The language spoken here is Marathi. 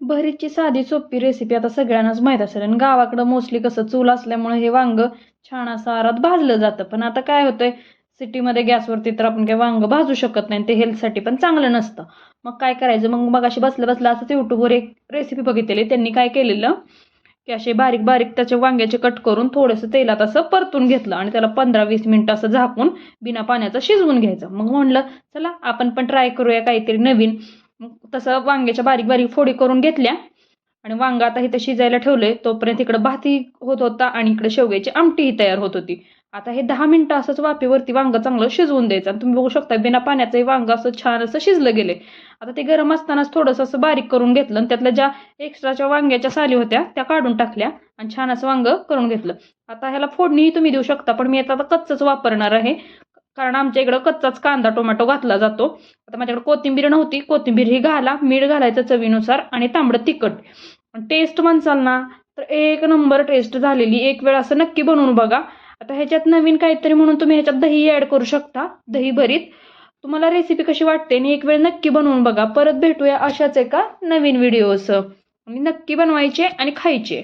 भरीतची साधी सोपी रेसिपी आता सगळ्यांनाच माहीत असेल आणि गावाकडं मोस्टली कसं चूल असल्यामुळे हे वांग छान असं आरात भाजलं जातं. पण आता काय होतंय, सिटीमध्ये गॅसवरती तर आपण काही वांग भाजू शकत नाही, ते हेल्थसाठी पण चांगलं नसतं. मग काय करायचं, मग अशी बसलं बसलं असंच यूट्यूबवर एक रेसिपी बघितलेली. त्यांनी काय केलेलं की असे बारीक बारीक त्याचे वांग्याचे कट करून थोडंसं तेलात असं परतून घेतलं आणि त्याला 15-20 मिनिटं असं झाकून बिना पाण्याचं शिजवून घ्यायचं. मग म्हणलं चला आपण पण ट्राय करूया काहीतरी नवीन. मग तसं वांग्याच्या बारीक बारीक फोडी करून घेतल्या आणि वांग आता इथं शिजायला ठेवलंय. तोपर्यंत इकडं भातही होत होता आणि इकडे शेवग्याची आमटीही तयार होत होती. आता हे 10 मिनिटं असंच वाफेवरती वांग चांगलं शिजवून द्यायचं. आणि तुम्ही बघू शकता बिना पाण्याचंही वांग असं छान असं शिजलं गेले. आता ते गरम असतानाच थोडंसं असं बारीक करून घेतलं आणि त्यातल्या ज्या एक्स्ट्राच्या वांग्याच्या साली होत्या त्या काढून टाकल्या आणि छान असं वांग करून घेतलं. आता ह्याला फोडणीही तुम्ही देऊ शकता, पण मी आता कच्चच वापरणार आहे, कारण आमच्या इकडं कच्चाच कांदा टोमॅटो घातला जातो. आता माझ्याकडे कोथिंबीर नव्हती, कोथिंबीर ही घाला, मीठ घालायचं चवीनुसार आणि तांबडं तिखट. टेस्ट म्हणसाल ना तर एक नंबर टेस्ट झालेली. एक वेळ असं नक्की बनवून बघा. आता ह्याच्यात नवीन काहीतरी म्हणून तुम्ही ह्याच्यात दही ॲड करू शकता, दही भरीत. तुम्हाला रेसिपी कशी वाटते आणि एक वेळ नक्की बनवून बघा. परत भेटूया अशाच एका नवीन व्हिडिओसह. आणि नक्की बनवायचे आणि खायचे.